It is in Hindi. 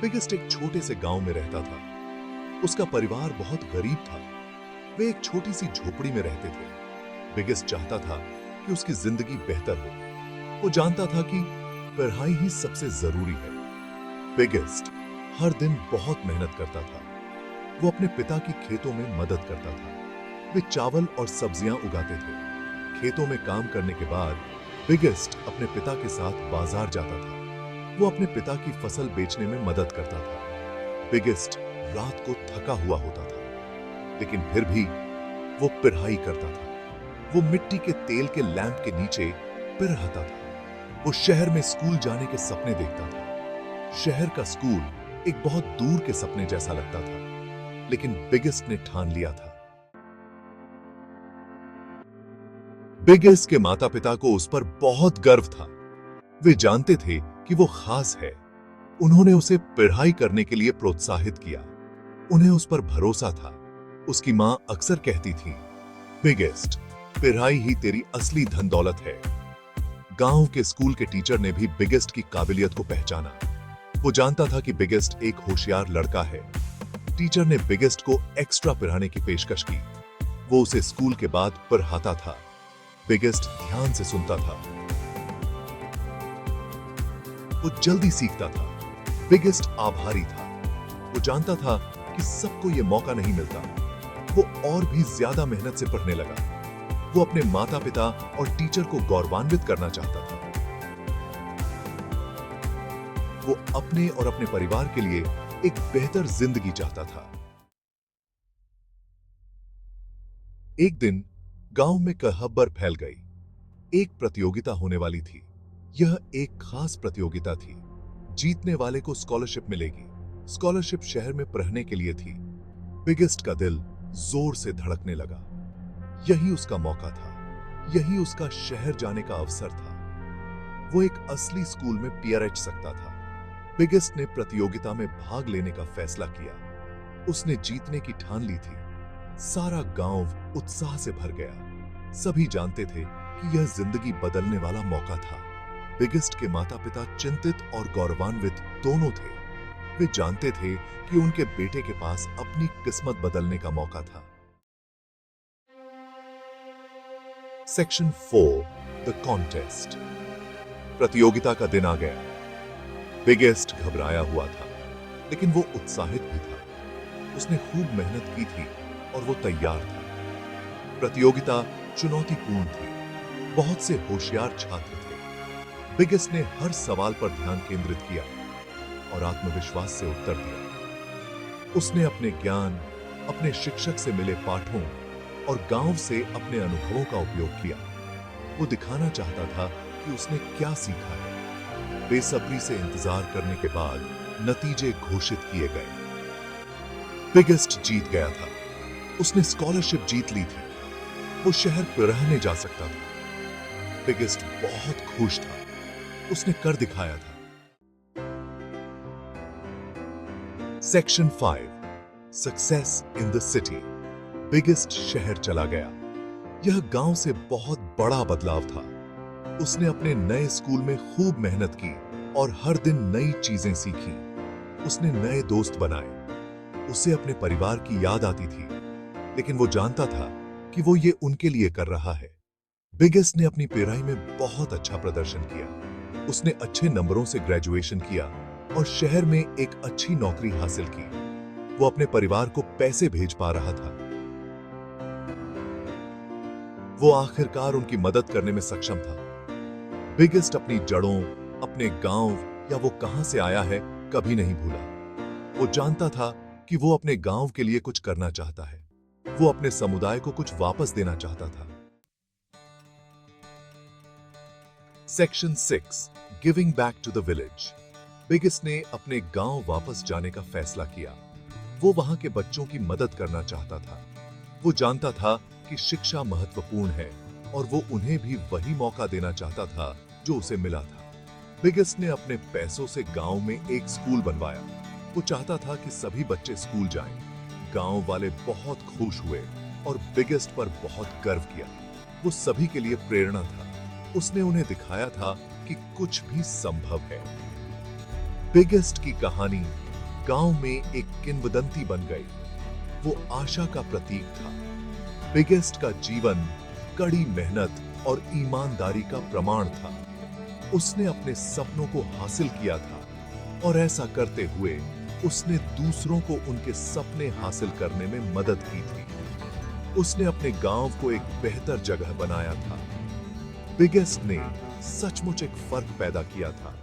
बिगेस्ट एक छोटे से गांव में रहता था। उसका परिवार बहुत गरीब था। वे एक छोटी सी झोपड़ी में रहते थे। बिगेस्ट चाहता था कि उसकी जिंदगी बेहतर हो। वो जानता था कि पढ़ाई ही सबसे जरूरी है। बिगेस्ट हर दिन बहुत मेहनत करता था। वो अपने पिता की खेतों में मदद करता था। वे चावल और सब्जियां उगाते थे। खेतों में काम करने के बाद बिगेस्ट अपने पिता के साथ बाजार जाता था। वो अपने पिता की फसल बेचने में मदद करता था। बिगेस्ट रात को थका हुआ होता था, लेकिन फिर भी वो पढ़ाई करता था। वो मिट्टी के तेल के लैंप के नीचे पिरहता था। वो शहर में स्कूल जाने के सपने देखता था। शहर का स्कूल एक बहुत दूर के सपने जैसा लगता था, लेकिन बिगेस्ट ने ठान लिया था। बिगेस्ट के माता पिता को उस पर बहुत गर्व था। वे जानते थे कि वो खास है। उन्होंने उसे पढ़ाई करने के लिए प्रोत्साहित किया। उन्हें उस पर भरोसा था। उसकी मां अक्सर कहती थी, बिगेस्ट, पढ़ाई ही तेरी असली धन दौलत है। गांव के स्कूल के टीचर ने भी बिगेस्ट की काबिलियत को पहचाना। वो जानता था कि बिगेस्ट एक होशियार लड़का है। टीचर ने बिगेस्ट को एक्स्ट्रा पढ़ाने की पेशकश की। वो उसे स्कूल के बाद पढ़ाता था। बिगेस्ट ध्यान से सुनता था। वो जल्दी सीखता था। बिगेस्ट आभारी था। वो जानता था कि सबको यह मौका नहीं मिलता। वो और भी ज्यादा मेहनत से पढ़ने लगा। वो अपने माता पिता और टीचर को गौरवान्वित करना चाहता था। वो अपने और अपने परिवार के लिए एक बेहतर जिंदगी चाहता था। एक दिन गांव में कहब्बर फैल गई। एक प्रतियोगिता होने वाली थी। यह एक खास प्रतियोगिता थी। जीतने वाले को स्कॉलरशिप मिलेगी। स्कॉलरशिप शहर में पढ़ने के लिए थी। बिगेस्ट का दिल जोर से धड़कने लगा। यही उसका मौका था। यही उसका शहर जाने का अवसर था। वो एक असली स्कूल में पीआरएच सकता था। बिगेस्ट ने प्रतियोगिता में भाग लेने का फैसला किया। उसने जीतने की ठान ली थी। सारा गांव उत्साह से भर गया। सभी जानते थे कि यह जिंदगी बदलने वाला मौका था। बिगेस्ट के माता पिता चिंतित और गौरवान्वित दोनों थे। वे जानते थे कि उनके बेटे के पास अपनी किस्मत बदलने का मौका था। Section 4, the contest. प्रतियोगिता का दिन आ गया। बिगेस्ट घबराया हुआ था, लेकिन वो उत्साहित भी था। उसने खूब मेहनत की थी और वो तैयार था। प्रतियोगिता चुनौतीपूर्ण थी। बहुत से होशियार छात्र थे। बिगेस्ट ने हर सवाल पर ध्यान केंद्रित किया और आत्मविश्वास से उत्तर दिया। उसने अपने ज्ञान, अपने शिक्षक से मिले पाठों और गांव से अपने अनुभवों का उपयोग किया। वो दिखाना चाहता था कि उसने क्या सीखा है। बेसब्री से इंतजार करने के बाद नतीजे घोषित किए गए। बिगेस्ट जीत गया था। उसने स्कॉलरशिप जीत ली थी। वो शहर पढ़ने जा सकता था। बिगेस्ट बहुत खुश था। उसने कर दिखाया था। Section 5, success in the city. Biggest शहर चला गया। यह गांव से बहुत बड़ा बदलाव था। उसने अपने नए स्कूल में खूब मेहनत की और हर दिन नई चीजें सीखी। उसने नए दोस्त बनाए। उसे अपने परिवार की याद आती थी, लेकिन वो जानता था कि वो ये उनके लिए कर रहा है। बिगेस्ट ने अपनी पढ़ाई में बहुत अच्छा प्रदर्शन किया। उसने अच्छे नंबरों से ग्रेजुएशन किया और शहर में एक अच्छी नौकरी हासिल की। वो अपने परिवार को पैसे भेज पा रहा था। वो आखिरकार उनकी मदद करने में सक्षम था। बिगेस्ट अपनी जड़ों, अपने गांव या वो कहां से आया है, कभी नहीं भूला। वो जानता था कि वो अपने गांव के लिए कुछ करना चाहता है। वो अपने समुदाय को कुछ वापस देना चाहता था। Section 6, giving back to the village. बिगेस्ट ने अपने गांव वापस जाने का फैसला किया। वो वहां के बच्चों की मदद करना चाहता था। वो जानता था कि शिक्षा महत्वपूर्ण है और वो उन्हें भी वही मौका देना चाहता था जो उसे मिला था। बिगेस्ट ने अपने पैसों से गांव में एक स्कूल बनवाया। वो चाहता था कि सभी बच्चे स्कूल जाएं। गांव वाले बहुत खुश हुए और बिगेस्ट पर बहुत गर्व किया। वो सभी के लिए प्रेरणा था। उसने उन्हें दिखाया था कि कुछ भी संभव है। बिगेस्ट की कहानी गांव में एक किंवदंती बन गई। वो आशा का प्रतीक था। बिगेस्ट का जीवन कड़ी मेहनत और ईमानदारी का प्रमाण था। उसने अपने सपनों को हासिल किया था और ऐसा करते हुए उसने दूसरों को उनके सपने हासिल करने में मदद की थी। उसने अपने गांव को एक बेहतर जगह बनाया था। बिगेस्ट ने सचमुच एक फर्क पैदा किया था।